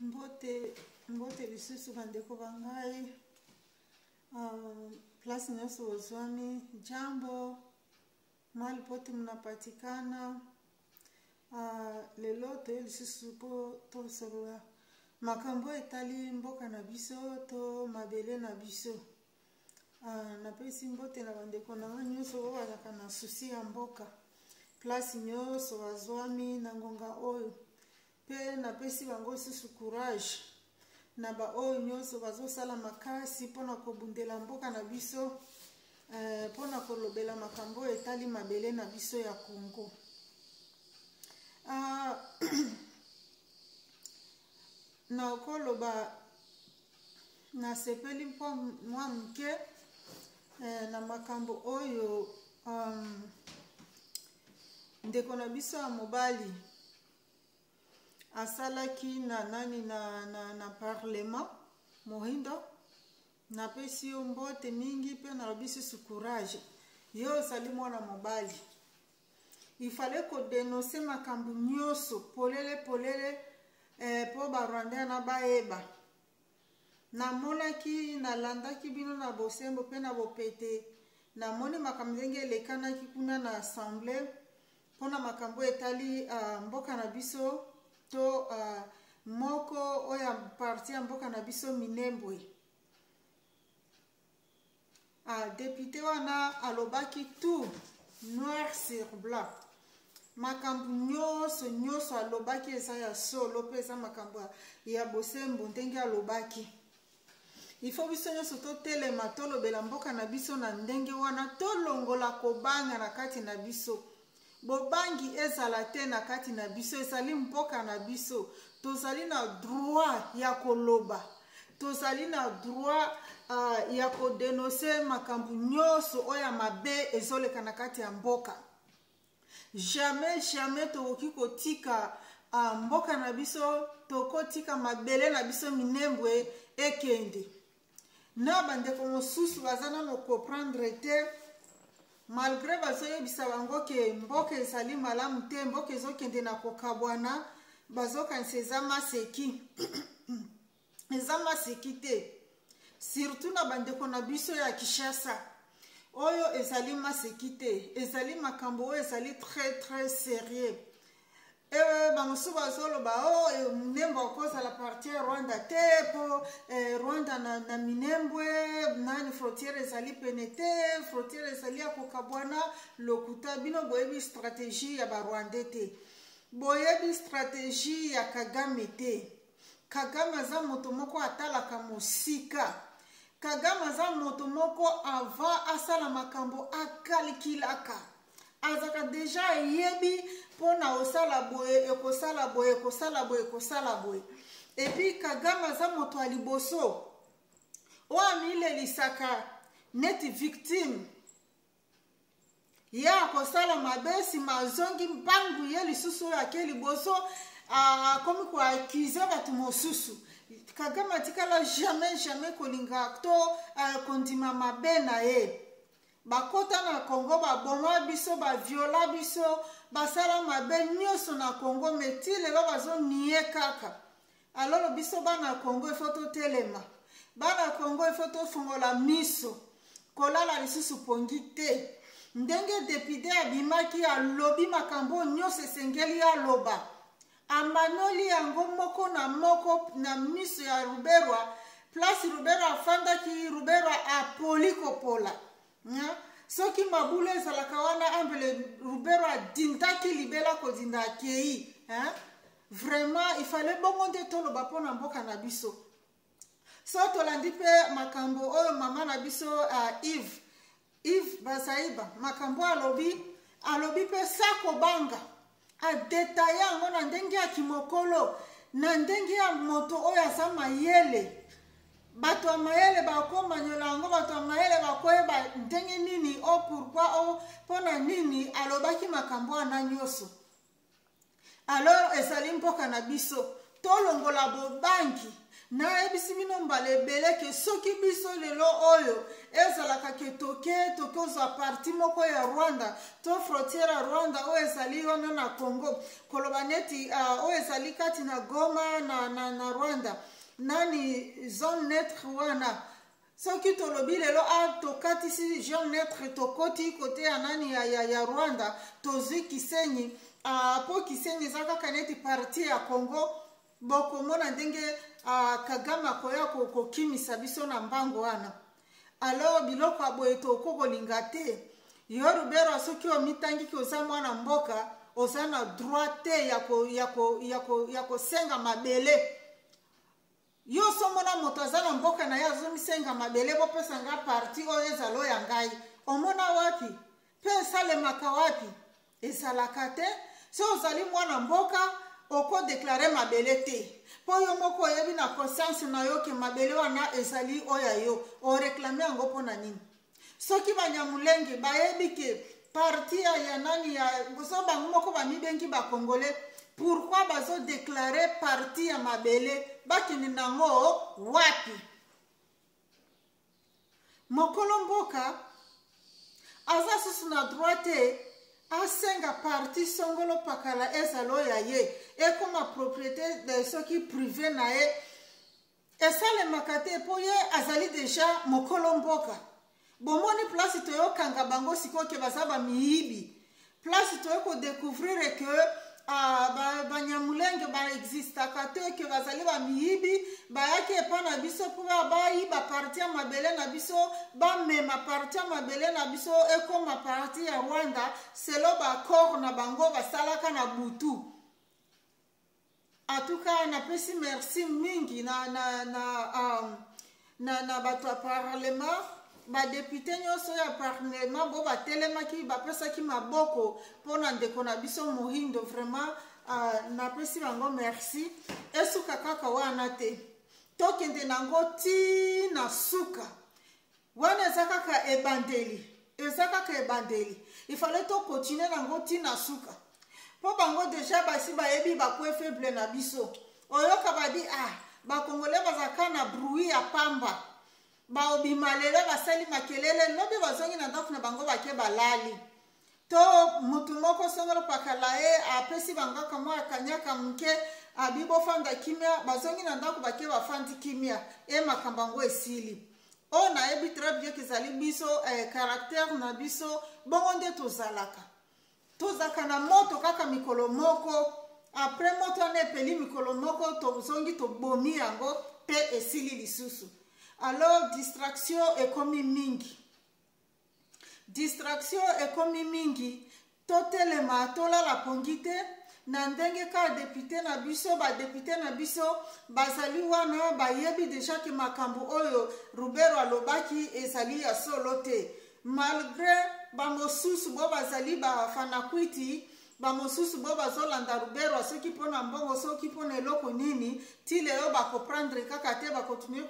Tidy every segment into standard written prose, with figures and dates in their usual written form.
Mbote lisusu bandeko bangai place nyonso ozwami jambo mahali pote mnapatikana lelo to lisusu po tosolola makambo etali mboka na biso to mabele na biso napesi mbote na bandeko na nyonso oyo bazalaka na susi ya mboka place nyonso bazwami na ngonga oyo pe napesi bango susu courage na ba oyo nyonso bazosala makasi mpona kobundela mboka na biso mpona kolobela makambo etali mabele na biso ya Congo. Na koloba na sepeli mpo mwa mke na makambo oyo ndeko na biso ya mobali asalaki na nani na parlement mohindo napesi yo mbote mingi pe nalobi susu courage yo osali mwana mobali ifale kodenonse makambo nyonso polele po barwandais na bayeba namonaki nalandaki bino na bosembo pe na bopete namoni makambo ndenge elekanaki kuna na assemblée mpona makambo etali mboka na biso to moko oya parti ya mboka na biso Minembwe député wana alobaki tout noir sur blanc makambo nyonso alobaki eza ya solo pe eza makambo ya bosembo ndenge alobaki ifo biso nyonso totelema tolobela mboka na biso na ndenge wana tolongola kobanga na kati na biso bobangi ezala te na kati na biso ezali mboka na biso tozali na droit ya koloba tozali na droit ya kodenonse makambo nyonso oyo mabe ezoleka na kati ya mboka jamais tokoki kotika mboka na biso tokotika mabele na biso Minembwe ekende na bandeko mosusu baza nano comprendre te malgré bazoyebisa bango ke mboka ezali malamu te mboka ezokende na kokabwana bazokanisa eza maseki eza maseki te surtout na bandeko na biso ya Kinshasa oyo ezali maseki te ezali makambo oyo ezali très sérieux bamosusu bazoloba Minembwe akozala parti ya Rwanda te po Rwanda na Minembwe nani frontiere ezali pene te frontiere ezali ya kokabwana lokuta bino boyebi stratégie ya barwandais te boyebi stratégie ya Kagame te Kagame aza moto moko atalaka mosika Kagame aza moto moko avant asala makambo akalikilaka azaka deja yebi pona osala boye ekosala boye epi Kagame aza moto ya liboso oyo amilelisaka neti victime ya kosala mabesi mazongi mbangu ye lisusu oyo ake liboso akomi koaccuse bato mosusu Kagame atikala jamais kolinga to kondima mabe na ye bakota na Congo baboma biso baviola biso basala mabe nyonso na Congo meti lelo bazoniye kaka alolo biso bana Congo ifo totelema bana Congo ifo tofungola miso kolala lisusu pongi te ndenge depute abimaki alobi makambo nyonso esengeli aloba amanoli yango moko na miso ya Ruberwa place Ruberwa afandaki Ruberwa apoli kopola soki mabulu ezalaka wana ambele Ruberwa dindaki libela kodinda akei vraiment il fallait bongo nde toloba mpona mboka na biso so tolandi mpe makambo oyo mama na biso Yves Bazaiba makambo alobi mpe sakobanga adetaye yango na ndenge ya kimokolo na ndenge ya moto oyo aza mayele bato ya mayele bakomanyola yango bato ya mayele bakoyeba ndenge nini pourquoi mpona nini alobaki makambo wana nyonso alors ezali mboka na biso tolongola bobanki na ebisi bino mbala ebele ke soki biso lelo oyo ezalaka ke toke ozwa parti moko ya Rwanda to frontière ya Rwanda oyo ezali wana na Congo koloba neti oyo ezali kati na Goma na Rwanda nani zone neutre wana soki tolobi lelo tokatisi zone neutre tokoti kote ya nani ya Rwanda tozwi Kisenyi po Kisenyi eza kaka neti parti ya Congo bokomona ndenge Kagame akoya kokimisa biso na mbango wana alo biloko aboye tokokolinga te yo Lubero soki omitangiki oza mwana mboka oza na droit te ya kosenga mabele yo somona moto aza na mboka na ye azomisenga mabele bopesa nga parti oyo ezala oyo ya ngai omona wapi mpe esalemaka wapi ezalaka te so ozali mwana mboka okodeklare mabele te mpo yo moko oyebi na conscience na yo ke mabele wana ezali oyo yo oreklame yango mpo na nini soki banyamulenge bayebi ke parti ya nani ya so bango moko bamibengi bakongole pourquoi bazodeklare parti ya mabele bakini nango wapi mokolo mboka aza susu na droit te asenga parti songolo pakala ezalo ya ye ekoma propriété de soki privé na ye esalemaka te mpo ye azali deja mokolo mboka bomoni place toyokanga bango sikoyo ke baza bamiyibi place toyokodécouvrir ke banyamulenge baexistaka te ke bazali bamiyibi bayaki epa na biso mpo bayiba parti ya mabele na biso bamema parti ya mabele na biso ekoma parti ya Rwanda selo bakor na bango basalaka na butu atuka napesi merci mingi na bato ya parlement badepute nyonso ya parlement bo batelemaki bapesaki maboko mpona ndeko na biso Mohindo vraiment napesi bango merci esuka kaka wana te tokende nango ti na suka wana eza kaka ebandeli ifale tokontinue nango ti na suka mpo bango deja basi bayebi bakwe faible na biso oyoka badi bakongole bazaka na bruit ya pamba baobima lelo basali makelele lobi bazongi na ndako na bango bake balali to mutu moko songolo pakala ye apesi bangaka mwa akanyaka mke abibofanda kimia bazongi na ndako bake bafandi kimia makambo yango esili o nayebi très bien kezali biso caractère na biso bongo nde tozalaka na moto kaka mikolo moko après moto wana epeli mikolo moko tozongi tobomi yango mpe esili lisusu. Alors distraction ekomi mingi totelema tolala pongi te na ndenge ka député na biso bazali wana bayebi deja ke makambo oyo Lubero alobaki ezali ya solo te malgré bamosusu bo bazali bafanakwiti bamosusu bo bazolanda Lubero soki mpona mbongo soki mpona eloko nini ti lelo bakoprendre kaka te bakontinue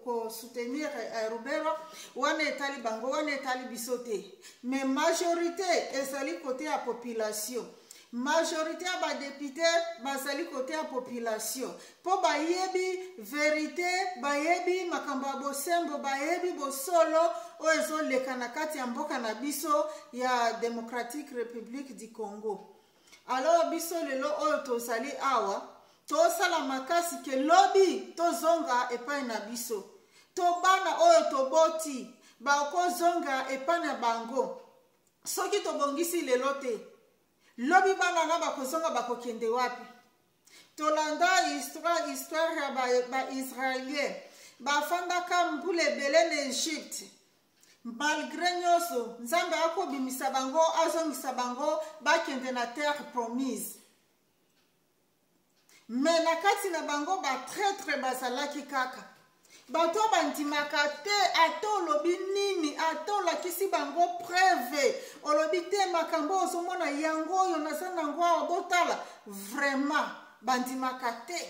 kosoutenir Lubero wana etali bango wana etali biso te mais majorité ezali kote ya population majorité ya badepute bazali kote ya population mpo bayebi verité bayebi makambo ya bosembo bayebi bosolo oyo ezoleka na kati ya mboka na biso ya Democratique République du Congo. Alors biso lelo oyo tozali awa tosala makasi ke lobi tozonga epai na biso to bana oyo toboti bakozonga epai na bango soki tobongisi lelo te lobi bana na bakozonga bakokende wapi tolanda histoire ya ba-Israélien bafandaka mbula ebele na Egypte malgré nyonso nzambe akobimisa bango azongisa bango bakende na terre promise mais na kati na bango batraître bazalaki kaka bato bandimaka te ata olobi nini ata olakisi bango preuve olobi te makambo ozomona yango oyo naza nango awa botala vraiment bandimaka te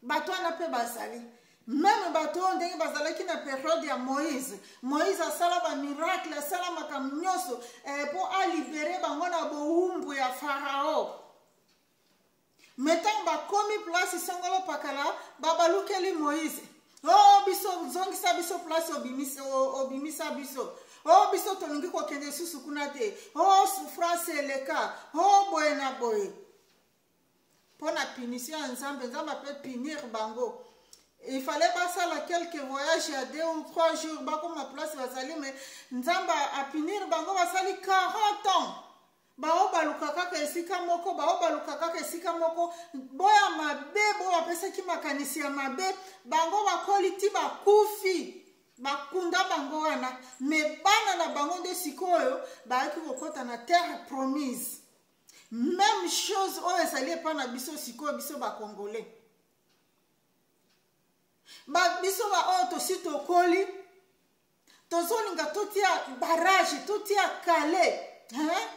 bato wana mpe bazali même bato oyo ndenge bazalaki na période ya Moïse asala bamiracle asala makambo nyonso mpo alibere bango na bowumbu ya Farao metan bakomi place songolo pakala babalukeli Moïse. Oh biso zongisa biso place obimisa biso. Oh biso tolingi kokende susu kuna te. Oh souffrance eleka. Oh boye na boye. Pona punition ensemble, nzamba peut punir bango. Il fallait passer à quelques voyages à 2 ou 3 jours. Bah comme ma place va salir, mais nzamba a punir bango va salir 40 ans. Bao balukaka ka esika moko, bao balukaka ka esika moko. Boya mabe, boya pesa ki makanisi ya mabe. Bango ba koliti ba kufi. Bakunda bango wana. Me bana na bango de sikoyo, ba ki kokota na terre promise. Même chose oyo ezali epa na biso sikoyo biso ba congolais. Ba biso ba oyo tosi tokoli. Tozolinga totia barrage, totia kale. Hein?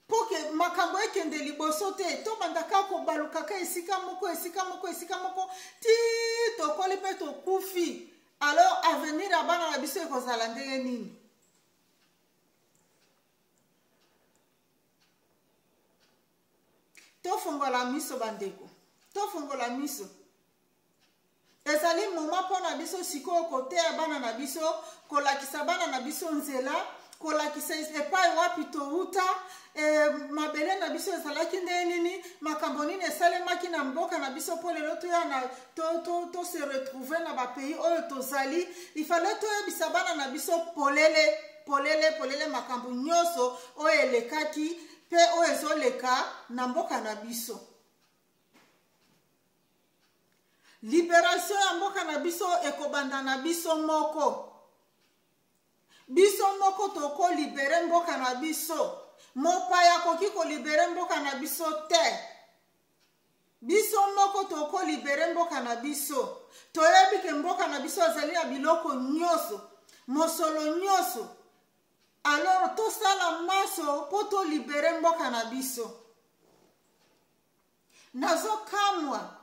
Pour que makambo ekende liboso te to bandaka ko balukaka esika moko ti tokoli pe tokufi. Alors avenir abana na biso ekozala ndenge nini? Tofongola miso bandeko. Tofongola miso. Ezali moma pona biso siko kote ya bana na biso, kolakisa bana na biso nzela, kolakisa epai wapi touta, mabele na biso ezalaki nde nini, makambo nini esalemaki na mboka na biso po lelo toya na to se retrouver na ba pays oyo tozali. Il fallait toyebisa bana na biso polele makambo nyonso oyo elekaki pe oyo ezoleka na mboka na biso. Libération ya mboka na biso ekobanda na biso moko. Biso moko toko libere mboka na biso. Mopaya koki ko libere mboka na biso te. Biso moko toko libere mboka na biso. Toyebi ke mboka na biso azali ya biloko nyonso, mosolo nyonso. Alors tosala maso po to libere mboka na biso. Nazo kamwa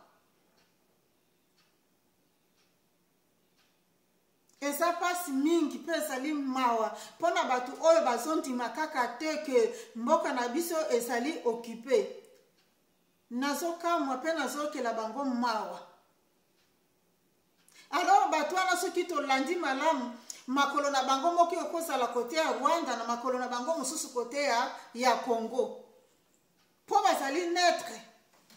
eza pasi mingi pe ezali mawa pona batu oyo bazondima kaka te ke mboka na biso ezali occupé. Nazokamwa pe nazokela bango mawa. Alors batu wana soki tolandi malamu makolo na bango moki okozala kote ya Rwanda na makolo na bango mosusu kote ya Congo. Po bazali netre.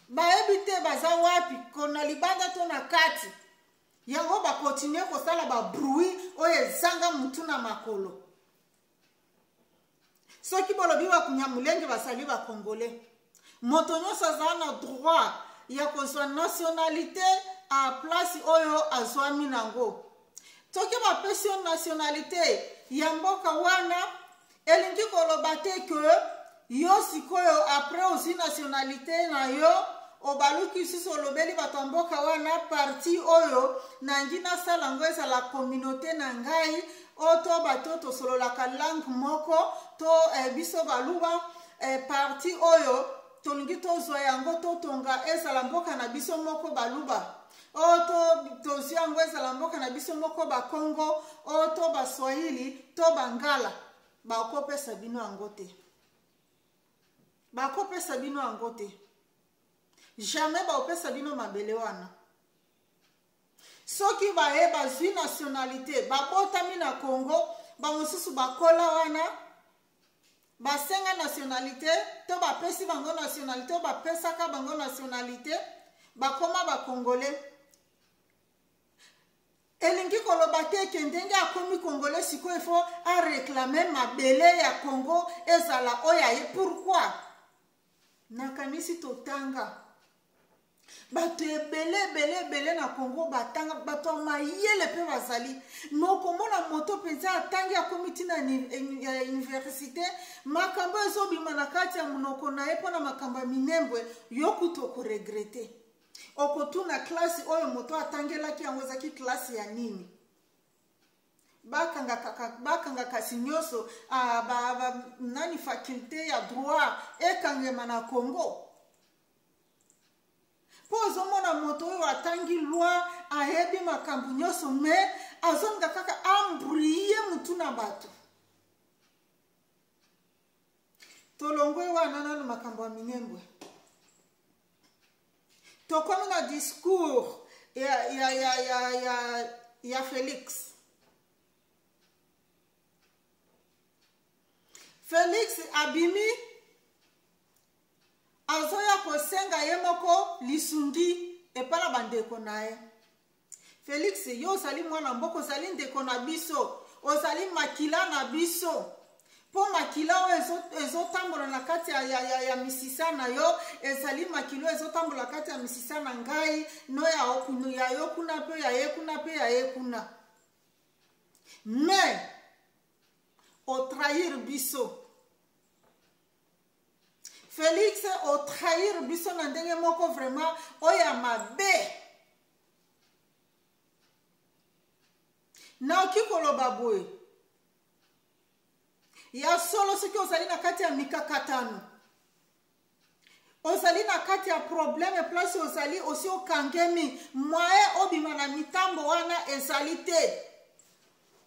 Bayebi te baza wapi kona libanda to na kati. Yango ba continuer kosala ba bruit oyo ezanga mutu na makolo. Soki bolobi ba kunyamulenge basali ba congolais. Moto nyonso aza na droit ya kozwa nationalité a place oyo azwami nango. Soki bapesi yo nationalité ya mboka wana elingi koloba te ke yo sikoyo après aussi nationalité na yo obaluki susu olobeli bato mboka wana parti oyo nangi nasala ngo ezala communauté na ngai oto bato tosololaka langue moko to biso baluba parti oyo tolingi tozwa yango totonga ezala mboka na biso moko baluba oto tozwa yango ezala mboka na biso moko bakongo oto baswahili to bangala bakopesa bino yango te. Bakopesa bino yango te. Jamais baopesa bino mabele wana. Soki baye bazwi nationalité babotami na Congo bamosusu bakola wana basenga nationalité to bapesi bango nationalité bapesaka bango nationalité bakoma ba congolais. Elingi koloba te ke ndenge akomi congolais siko ifo a réclamer mabele ya Congo ezala oya ye. Pourquoi? Nakanisi totanga bato ebele na Congo batanga bato mayele pe bazali mokomona moto penza atangi akomi tina université makambo ezobima na kati ya munoko na ye pona makamba minembwe yokuto ko regretter okotuna classe oyo moto atangelaki yango ezaki classe ya nini bakanga kasi nyonso nani faculté ya droit ekangema na Congo. Po ozomona moto oyo atangi loi ayebi makambo nyonso me azonga kaka ambrouiller mutu na bato. Tolongwe wana nanu makambo ya minembwe. tokomi na discours ya Félix. Félix abimi azoya kosenga ye moko lisungi epala bandeko na ye. Félix, yo ozali mwana mboka, ozali ndeko na biso, ozali makila na biso. Po makila oyo ezotambola na kati ya misisa na yo, ezali makila oyo ezotambola kati ya misisa na ngai, no ya yo kuna pe ya ye kuna pe ya ye kuna. Mais o trahir biso. Félix o trahir biso na ndenge moko vraiment oya mabe. Na okikoloba boye. Ya solo soki ozali na kati ya mikakatano. Ozali na kati ya problème place ozali osi okangemi mwae obima na mitambo wana ezali te.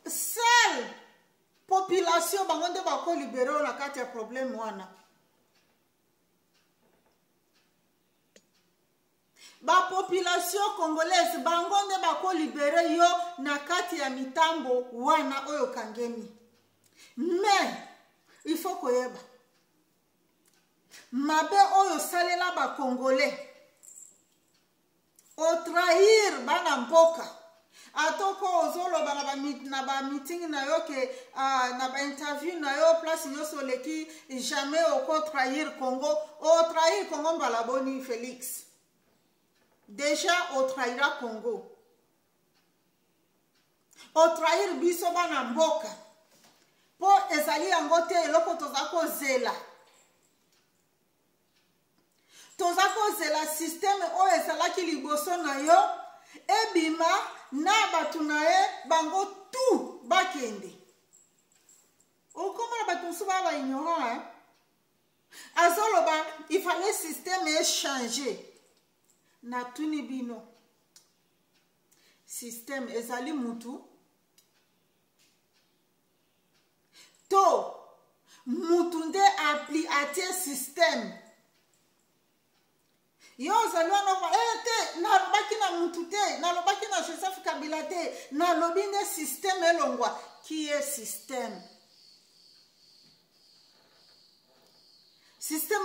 Seule population bango nde bako libérer na kati ya problème wana. Ba population congolaise bango nde bako libérer yo na kati ya mitambo wana oyo kangemi. Mais il faut koyeba mabe oyo salela ba congolais o trahir bana mboka atoko ozoloba na ba meeting na yo ke na ba interview na yo place nyonso leki jamais oko trahir Congo. O trahir Congo mbala boni Félix. Déjà o trahira Congo. O trahir biso bana mboka. Po ezali yango te eloko tozako zela. Tozako zela système o ezalaki liboso na yo ebima na batu na ye bango tout bakende. Okoma batu suba ba ignorant azoloba il fallait système changer. Na tuni bino système ezali mutu to mutu nde appli atie système yo ozali wana te nalobaki na mutu te nalobaki na Joseph Kabila te nalobi nde système elongwa qui est système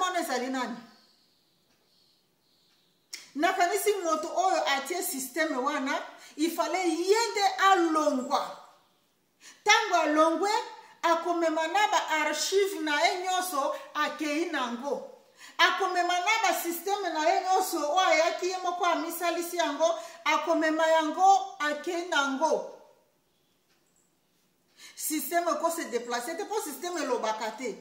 wana ezali nani nakanisi moto oyo atie système wana il fallait yende alongwa tango alongwe akomema na ba archive na ye nyonso akei nango akomema na ba système na ye nyonso o ayaki ye moko amisalisi yango akomema yango akei nango système ko se déplacer te po système elobaka te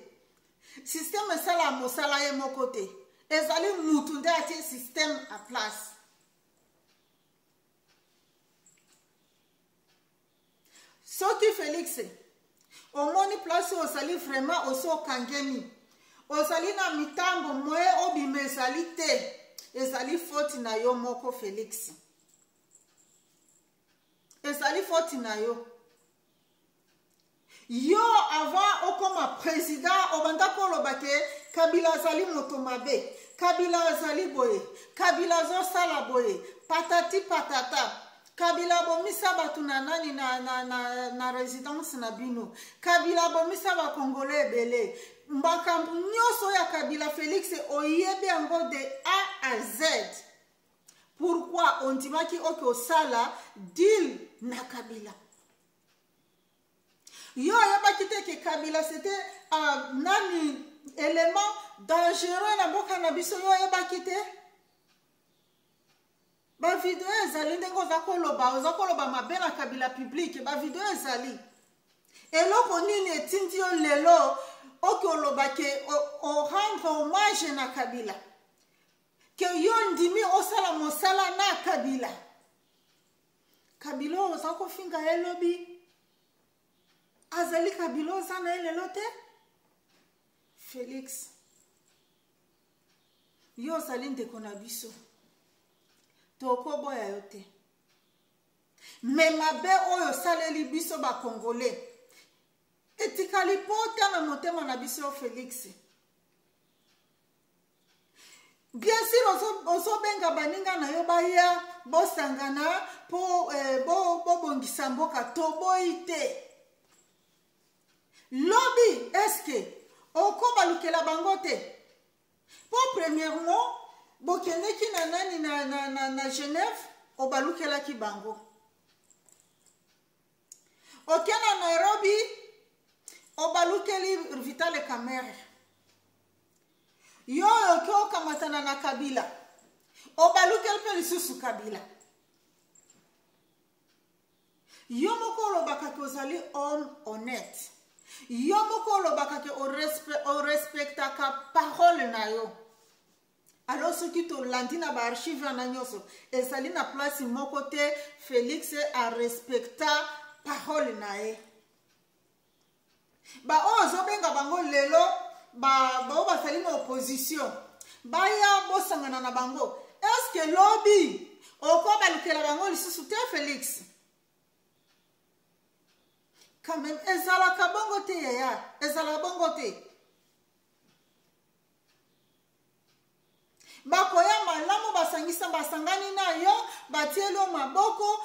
système sala mosala ye moko te ezali mutu nde atie système à place. Soki Félix omoni place ozali vraiment oso kangemi ozali na mitambo moye obima ezali te ezali faute na yo moko Félix ezali faute na yo yo avant okoma président obanda koloba ke Kabila azali moto mabe Kabila azali boye Kabila azosala boye patati patata Kabila bomisa batu na nani na résidence na bino Kabila bomisa ba Congolais ebele makambo nyonso ya Kabila Félix oyebi yango de A à Z. Pourquoi on dimaki oke osala deal na Kabila yo oyebaki te ke Kabila c'était nani élément dangereux na mboka na biso yo oyebaki te ba video ezali ndenge oza koloba mabe na Kabila public ba video ezali eloko nini etindi yo lelo oke oloba ke o rendre hommage na Kabila ke yo ndimi osala mosala na Kabila Kabila oza kofinga elobi azali Kabila oza na elelo te Félix yo ozali ndeko na biso tokoboya yo te me mabe oyo saleli biso ba Congolais etikali pota na motema na biso Félix bien sûr ozobenga baninga na yo baya bosangana po bobongisa mboka toboyi te. Lobi eske oko balukela bango te po premièrement bokendeki na nani na Genève obalukelaki bango, oke na Nairobi obalukeli Vital Kamerhe, yo oke okamatana na Kabila obalukeli mpe lisusu Kabila. Yo moko olobaka ke ozali homme honnête, yo moko olobaka ke orespectaka parole na yo. Alors soki tolandi na baarchive wana nyonso ezali na place moko te Félix arespecta parole na ye. Oyo ozobenga bango lelo bao basali na opposition baya bosangana na bango, eske lobi oko balukela bango lisusu te Félix? Quand même ezalaka bongo te yaya, ezala bongo te. Bakoya malamu basangani na yo batielo maboko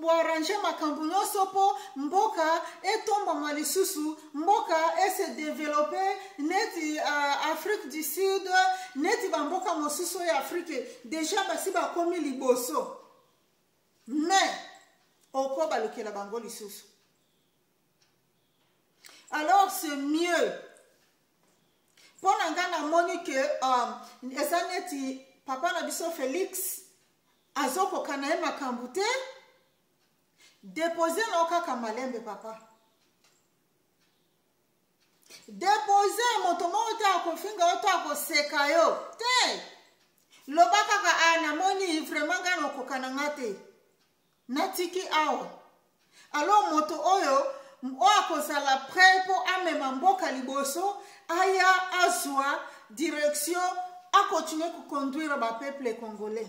boarrange makambo nyonso po mboka etombama lisusu, mboka ese développer neti Afrique du Sud, neti bamboka mosusu ya Afrique déjà basi bakomi liboso, mais oko balukela bango lisusu. Alors c'est mieux. Pour nga moni que eza neti papa na biso Félix azokoka na ye makambo te, déposer na kaka malembe papa, déposer moto moko te akofinga yo to akoseka yo te, loba kaka na moni vraiment nga nakoka na nga te natiki awa. Alors moto oyo akozala prêt po amema mboka liboso aya azwa direction a continuer ku conduire ba peuple congolais.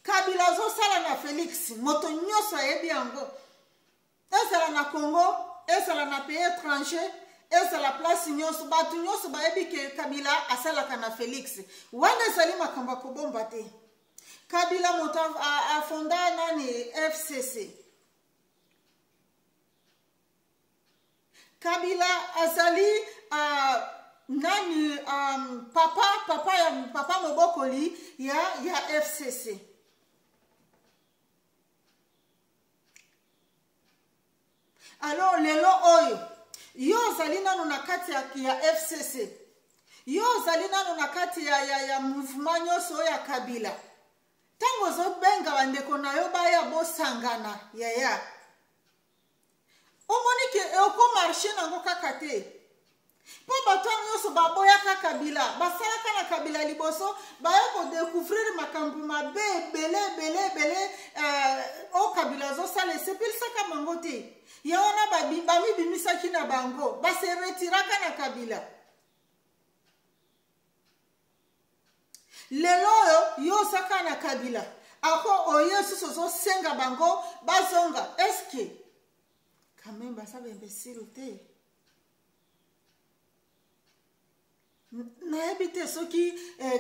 Kabila zo sala na Félix moto nyonso ayebi yango, ezala na Congo, ezala na pays étranger, ezala place nyonso bato nyonso bayebi ke Kabila asalaka na Félix, wana ezali makambo kobomba te. Kabila moto a fonda nani FCC. Kabila azali nani papa mobokoli ya FCC. Alors lelo oyo yo zali nanu na kati ya FCC, yo zali nanu na kati ya mouvement nyonso ya Kabila. Tango zobenga bandeko na yo baya bosangana yaya, omoni ke oko marché nango kaka te po bato nyonso baboyaka Kabila basalaka na Kabila liboso baya kodécouvrir makambo mabe ebele o Kabila zosala esepelisaka bango te, ya wana bamibimisaki na bango base retiraka na Kabila. Lelo yo saka na Kabila ako oyo suso zo senga bango bazonga, eske quand même basa imbécile te na habite soki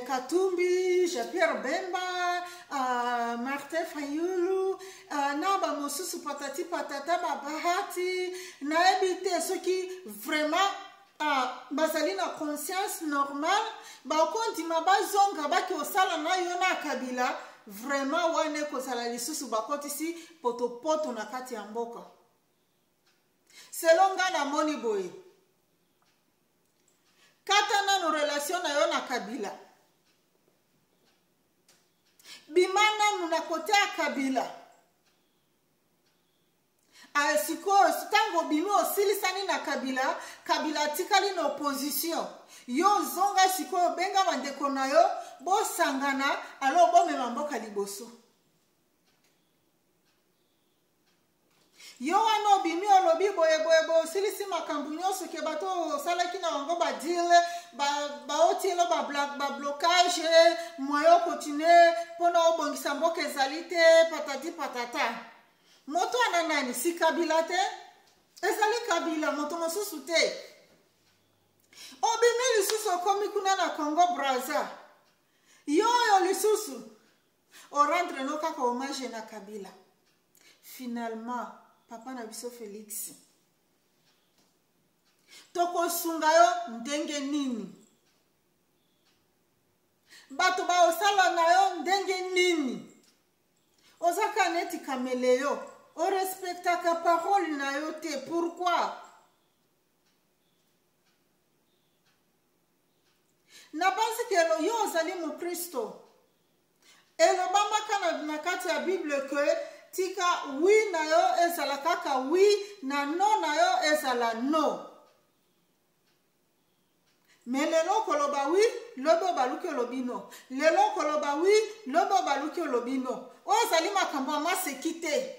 Katumbi, Jean-Pierre Bemba, Martin Fayulu, na ba mosusu patati patata ba Bahati, na habite soki vraiment bazali na conscience normale bakondima bazonga baki osala na yo na Kabila, vraiment wane kozala lisusu bakotisi potopoto na kati ya mboka. Selon nga na moni boye kata nano relation na yo na Kabila bimana muna kote ya Kabila sikoyo tango bimi osilisani na Kabila tikali na opposition yo zonga sikoyo benga bandeko na yo bosangana alo bomema mboka liboso. Yo wana bimi olobi boye osilisi makambo nyonso ke bato salaki na wango ba deal ba otilo ba blocage moyo continuer pona obongisa mboka ezali te patati patata. Moto ana nani si Kabila te, ezali Kabila moto mosusu te. Obimi lisusu okomi kuna na Congo Brazza. Yoyo lisusu o rendre no kaka hommage na Kabila. Finalement papa na biso Félix tokosunga yo ndenge nini? Bato ba osala na yo ndenge nini? Ozaka neti kameleyo, o respectaka parole na yo te. Pourquoi? Na basi ke yo ozali mu Kristo. Elobamaka na kati ya Bible ke tika oui na yo ezala kaka oui, na no na yo ezala no. Mais lelo koloba oui, lobo baluki olobino. Lelo koloba oui, lobo baluki olobino. O ezali makambo amaseki te.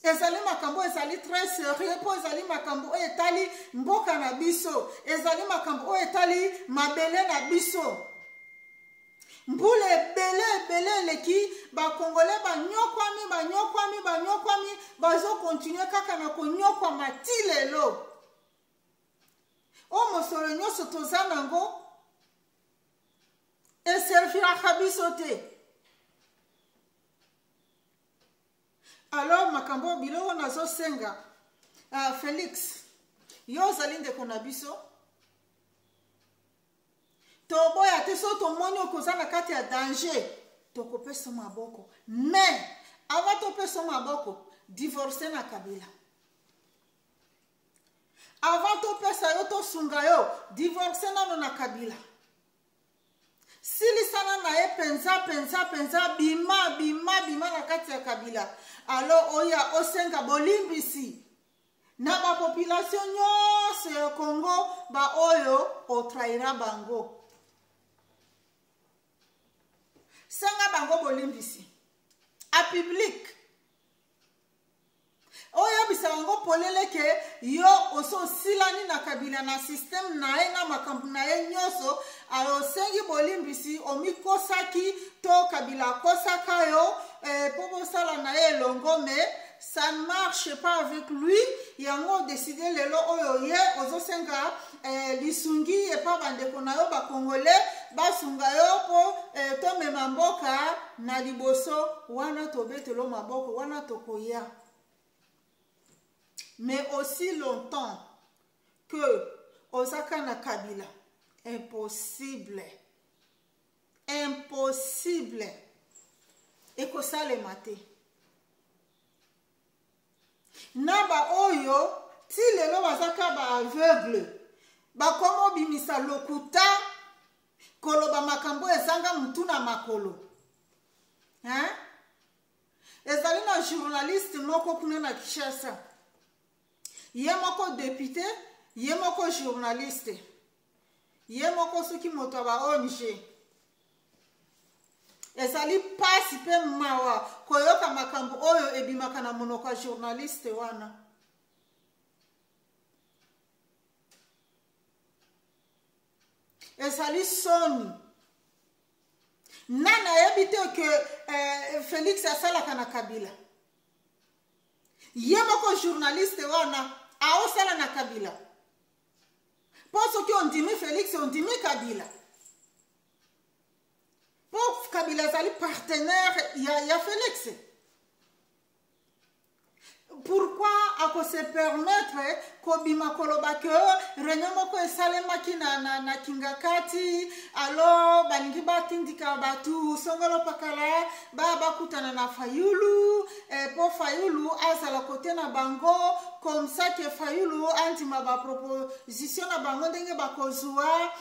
Ezali makambo ezali très sérieux po ezali makambo etali mboka na biso. Ezali makambo etali mabele na biso. Mbule bele leki ba Congolais ba nyokwami bazo continuer kaka na konyokwa matilelo. O mosolo nyoso toza nango e servira biso te. Alors makambo biloko nazo senga Félix yo ozali ndeko na biso. Toboya te so tomoni okoza na kati ya danger tokopesa maboko. Mais avant topesa maboko divorcer na Kabila. Avant topesa yo tosunga yo divorcer nano na Kabila. Silisana na ye penza bima na kati ya Kabila. Alors oya osenga bolimbisi na ba population nyonso ya Congo ba oyo otraira bango. Senga bango bolimbisi a public. Oyo bisa bango polele ke yo oso silani na Kabila na system na ye na makambu na ye nyoso. Alors sengi bolimbisi omikosaki to Kabila kosaka yo pour sala na ye longo, mais ça ne marche pas avec lui. Yango décidé lelo oyo ye ozo senga lisungi e pa bandeko na yo ba Congolais basunga yo po to mema mboka na liboso wana tobetelo maboko wana tokoya. Mais aussi longtemps que ozaka na Kabila, impossible ekosalema te. Na ba oyo ti lelo bazaka ba aveugle bakomo bimisa lokuta koloba makambo ezanga mutu na makolo. Ezali na journaliste moko kuna na Kinshasa. Ye moko député, ye moko journaliste. Ye moko soki moto ba ONG. Ezali pasi pe mawa koyoka makambo oyo ebimaka na monoko journaliste wana. Ezali soni. Nana yebite ke Félix asalaka na Kabila. Ye moko journaliste wana aosala na Kabila. Poso ki ondimi Félix ondimi Kabila. Pour Kabila zali partenaire ya Félix. Pourquoi ako se permettre kobima koloba ke réunion moko esalemaki na Kingakati alors balingi batindika batu songolo pakala bakutana na Fayulu po Fayulu azala kote na bango comme ça que Fayulu antima ba proposition na bango ndenge bakozwa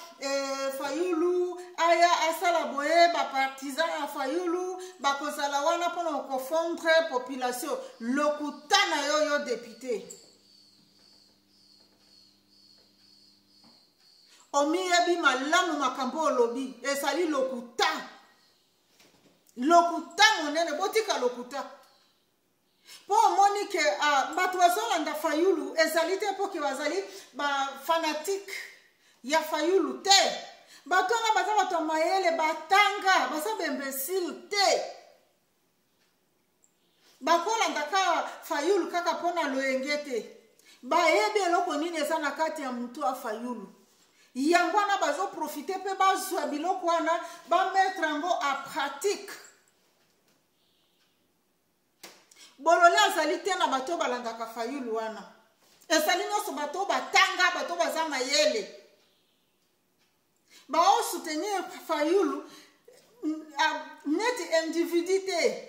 Fayulu aya asala boye ba partisan ya Fayulu bakozala wana pona confondre population lokutana yo député. Omi yebi malamu makambo lobi esali lokuta monene botika lokuta po moni ke bato bazolanda Fayulu ezali te po ke bazali ba fanatique ya Fayulu te bato na baza bato mayele batanga baza bembesile te bakolanda ka Fayulu kaka pona loyenge te bayebi eloko nini eza na kati ya mutu ya Fayulu. Yango wana bazo profiter pe bazwa biloko wana ba mettre yango a pratique. Bolole azali te na bato balandaka Fayulu wana. Ezali nyonso bato batanga, bato baza mayele. Bao soutenir Fayulu net individuité.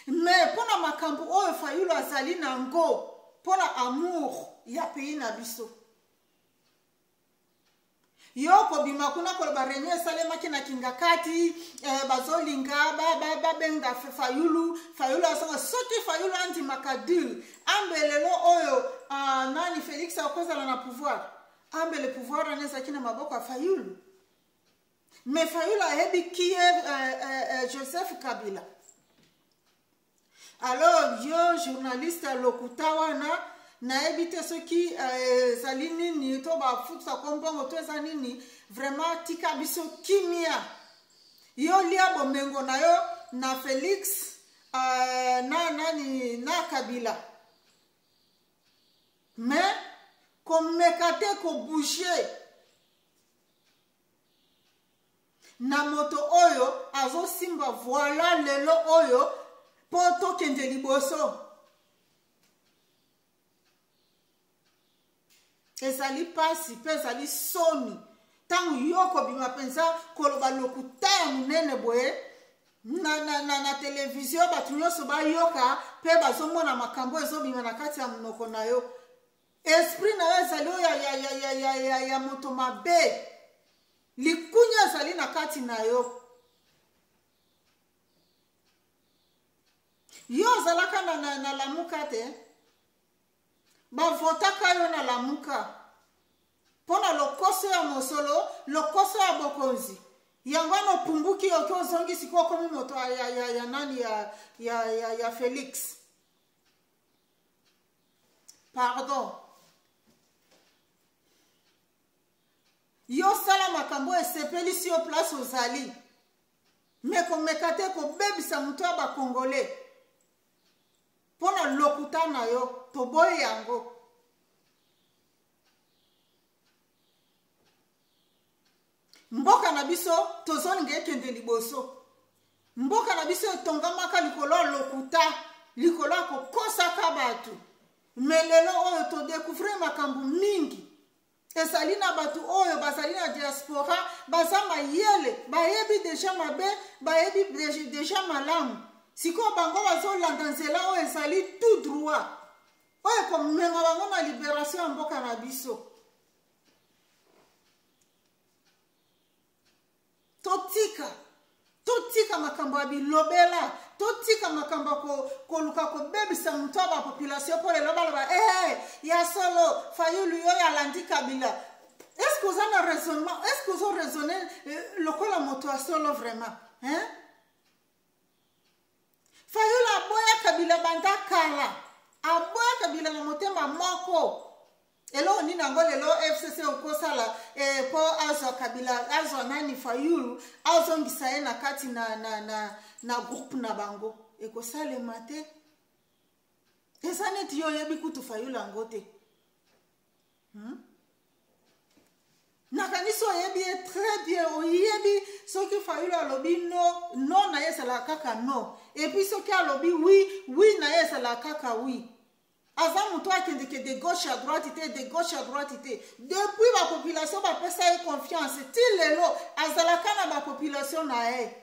Mais pona makambo oyo Fayulu azali nango pona amour ya pays na biso. Yoko bima kuna koloba renye salema kina kingakati bazolinga benga Fayulu asanga soki Fayulu anti makadil ambelelo oyo nani Félix akozala na pouvoir ambele pouvoir aneza kina maboko ya Fayulu. Mais Fayulu ayebi qui est Joseph Kabila. Alors yo journaliste lokuta wana na ebite soki zali nini to ba futa kompongo to za nini vraiment tika biso kimia yo lia bomengo na yo na Félix na Kabila. Mais comme mekate ko bouger na moto oyo azo simba voilà lelo oyo poto kende liboso. Ezali pasi pe ezali soni tangu yoko bima penza koloba lokuta ya munene boye na television batu nyonso bayoka pe bazomona makambo ezobima na kati ya munoko na yo. Esprit na yo ezali ya moto mabe likunya ezali na kati na yo. Yo zalaka na lamuka te bavotaka yo na lamuka pona lokoso ya mosolo lokoso ya bokonzi yango no punguki yo kozongi siko komi moto ya nani ya Félix. Pardon, yo sala makambo esepeli si yo place ozali mais komekate ko bebisa mutu ya ba Congolais pona lokuta na yo toboye yango. Mboka na biso tozolinga ekende liboso. Mboka na biso etongamaka likolo lokuta likolo kokosaka batu. Melelo oyo to découvrir makambo mingi. Ezali na batu oyo bazali na diaspora baza mayele bayebi deja mabe bayebi deja malamu. Siko bango bazolanda nzela oyo ezali tout droit oyo komenga bango na libération ya mboka na biso. Totika makambo ya bilobela totika makambo koluka kobebisa mutu ya population po lelo baloba ya solo Fayulu yo yalandi Kabila. Est-ce que vous avez un raisonnement? Est-ce que vous avez raisonné lokola moto ya solo vraiment? Fayulu aboya Kabila banda kala aboya Kabila na motema moko. Elo ni nango lelo FCC okosala po azo Kabila azo nani Fayulu azo ngisaye na kati na groupe na bango ekosale mate esaneti yo yebi kutu Fayulu angote. Nakaniso yebi très bien oyebi soki Fayulu alobi non na yesala kaka non et puis soki alobi oui na yesala kaka oui. Avant mutu akendeke de gauche à droite de gauche à droite depuis la population va pesa confiance ti lelo azalaka na ba population na e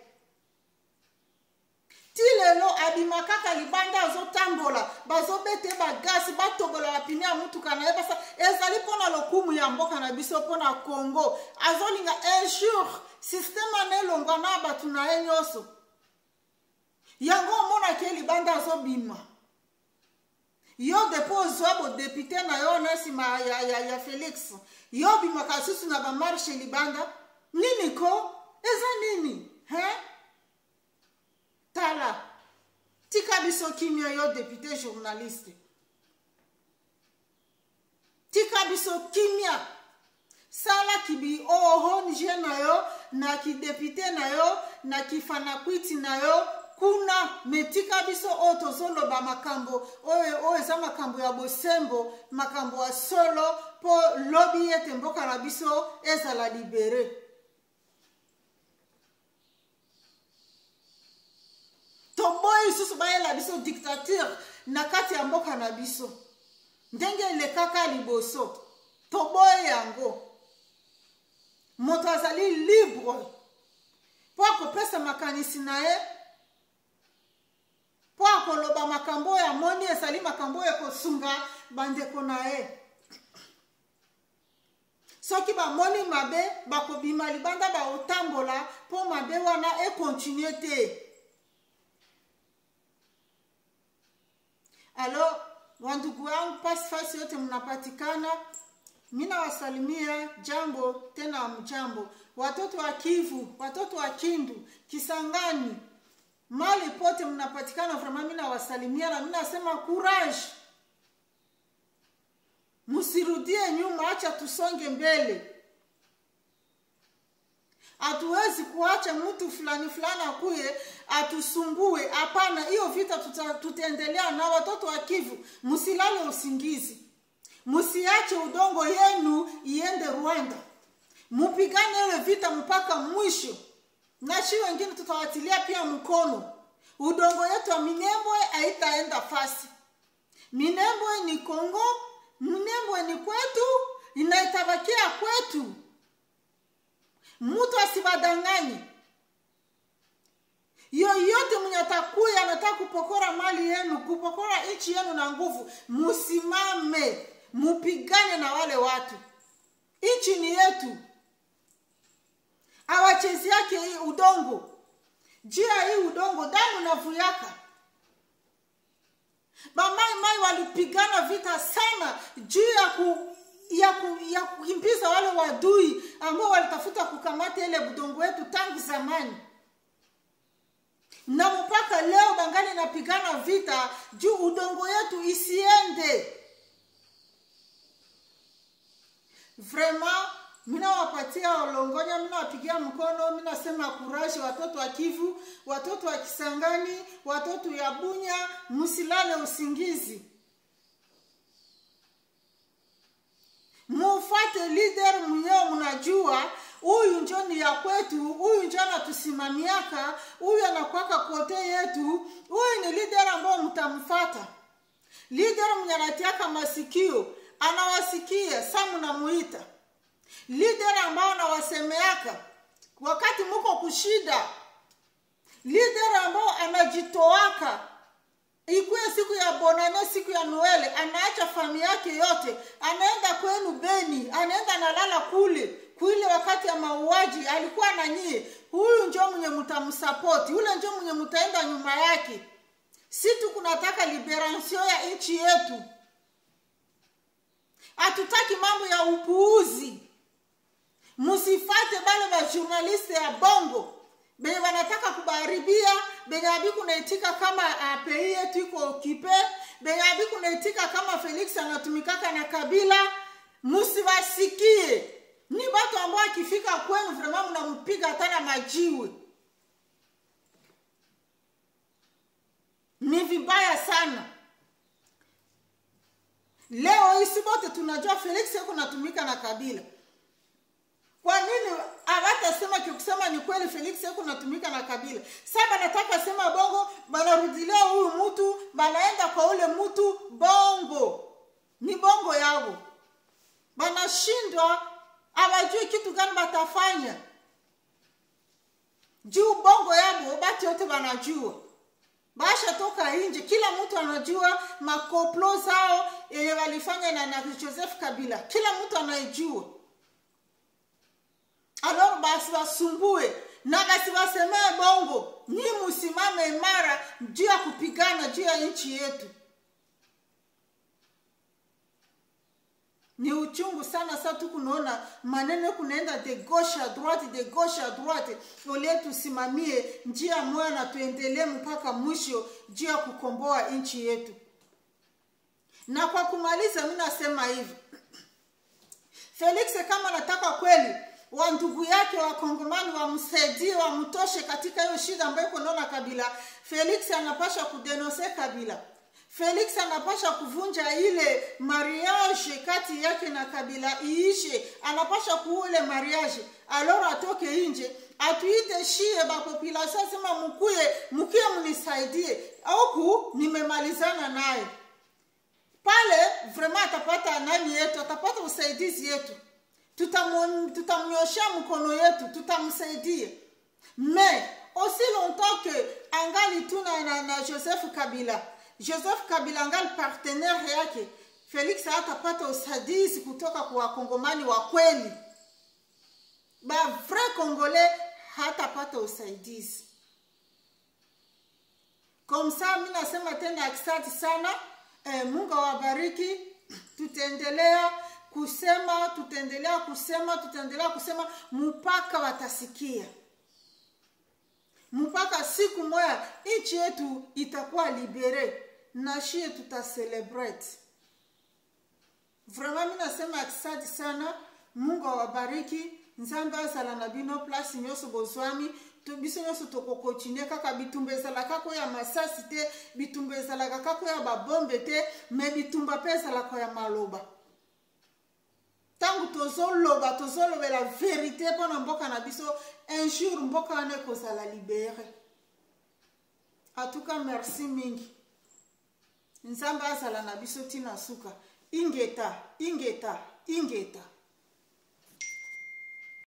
ti lelo abimaka ka libanda azotambola bazobete bagasi batobola la pini ya mutuka na e basa ezali pona lokumu ya mboka na biso pona Congo azolinga un jour système anelonga na batu na e nyonso yango mona ke libanda azobima. Yo depose wabo député na yo nasima ya Félix. Yo bimaka susu na ba marche libanda. Nini ko? Eza nini? Tala. Tika biso kimia yo député journaliste. Tika biso kimia. Sala kibi nije na yo, na ki député na yo, na ki fanakwiti na yo, kuna metika biso o tozoloba makambo oyo eza makambo ya bosembo, makambo ya solo po lobi ete mboka na biso ezala libere. Toboyi susu bayela biso dictature na kati ya mboka na biso. Ndenge lekaka liboso. Toboyi yango. Moto azali libre. Po akopesa makanisi na ye. Po akoloba makambo ya moni esali makambo ya kosunga bandeko na ye. Soki ba moni mabe bakobima libanda ba otambola po mabe wana e continue te. Alors, wandugu wangu fasi yote mnapatikana, mina wasalimia jambo tena mjambo. Watoto wa Kivu, watoto wa Kindu, Kisangani, mali pote mnapatikana, vraiment mina wasalimia na mina sema courage. Musirudie nyuma, acha tusonge mbele. Hatuwezi kuacha mtu fulani akuye atusumbue. Hapana, hiyo vita tutaendelea na watoto wa Kivu. Musilale usingizi. Musiache udongo yenu iende Rwanda. Mupigane ile vita mpaka mwisho. Na shi wengine tutawatilia pia mkono. Udongo yetu wa Minembwe haitaenda fasi. Minembwe ni Kongo, Minembwe ni kwetu, inaitabakia kwetu. Mtu asibadanganye. Yoyote mwenye atakuya anataka kupokora mali yenu, kupokora nchi yenu na nguvu, musimame, mupigane na wale watu. Nchi ni yetu. Awachezi yake hii udongo. Jia hii udongo damu na vuyaka. Bamai walipigana vita sana juu ya kukimbiza wale wadui ambao walitafuta kukamata ile budongo wetu tangu zamani. Na mpaka leo bangali napigana vita juu udongo yetu isiende. Vraiment, mina wapatia olongonya, mina wapigia mkono, mina sema courage watoto wa Kivu, watoto wa Kisangani, watoto ya Bunya, musilale usingizi. Mufate leader mwenyewe mnajua, huyu njo ni ya kwetu, huyu njo anatusimamiaka, huyu anakuwaka kote yetu, huyu ni leader ambao mtamfuata. Leader mwenye anatiaka masikio, anawasikia, sa mnamuita. Leader ambao anawasemeaka wakati muko kushida. Leader ambao anajitoaka. Ikuwe siku ya Bonane, siku ya Noele, anaacha familia yake yote, anaenda kwenu Beni, anaenda analala kule wakati ya mauaji, alikuwa na nyie. Huyu njo mwenye mtamsupport, ule njo mwenye mtaenda nyuma yake. Situ kunataka liberation ya nchi yetu. Hatutaki mambo ya upuuzi. Musifate bale ba journaliste ya bongo. Benye wanataka kubaribia, benye abiku naitika kama pei yetu iko kipe, benye abiku naitika kama Felix anatumikaka na Kabila, musibasikie. Ni batu ambao akifika kwenu vraiment mnampiga hata na majiwe. Ni vibaya sana. Leo isi bote tunajua Felix yako natumika na Kabila. Kwa nini hawatasema kusema ni kweli Felix yako natumika na Kabila? Sasa nataka sema bongo, banarudilia huyu mtu, banaenda kwa ule mtu bongo. Ni bongo yao. Banashindwa, hawajui kitu gani batafanya. Juu bongo yao bati yote banajua. Basha toka nje, kila mtu anajua makoplo zao yenye walifanya na Joseph Kabila. Kila mtu anajua. Alors basi wasumbue na basi wasemee bongo, ni musimame imara juu ya kupigana juu ya nchi yetu. Ni uchungu sana sasa tukunaona maneno kunaenda de gauche à droite, de gauche à droite. Ole tusimamie njia moja na tuendelee mpaka mwisho juu ya kukomboa nchi yetu. Na kwa kumaliza mimi nasema hivi. Felix kama nataka kweli wa ndugu yake wa Kongomani wamsaidie, wamtoshe katika hiyo shida ambayo kunaona Kabila. Felix anapasha kudenonse Kabila. Felix anapasha kuvunja ile mariage kati yake na Kabila iishe. Anapasha kuule mariage. Alors atoke nje, atuite shie ba population sema mkuye mnisaidie. Au nimemalizana naye. Pale vraiment atapata nani yetu, atapata usaidizi yetu. Tutamnyoshia mkono yetu, tutamsaidia. Mais aussi longtemps que angali tuna na Joseph Kabila. Joseph Kabila angali partenaire yake. Felix hatapata usaidizi kutoka kwa Kongomani wa kweli. Ba vrai Congolais hatapata usaidizi. Comme ça mimi nasema tena asante sana. Mungu awabariki. Tutaendelea kusema mpaka watasikia. Mpaka siku moja nchi yetu itakuwa libere na shie tutaselebrate. Vraiment mimi nasema asante sana. Mungu awabariki. Nzambe azala na bino place nyoso bozwami. Biso nyoso tokokochine kaka bitumba ezalaka ko ya masasi te, bitumba ezalaka kako ya babombe te, me bitumba pe ezalaka ya maloba. Tangu tozoloba la vérité pona mboka na biso, un jour mboka ane kozala libéré. En tout cas, merci mingi. Nzamba azala na biso tina suka. Ingeta.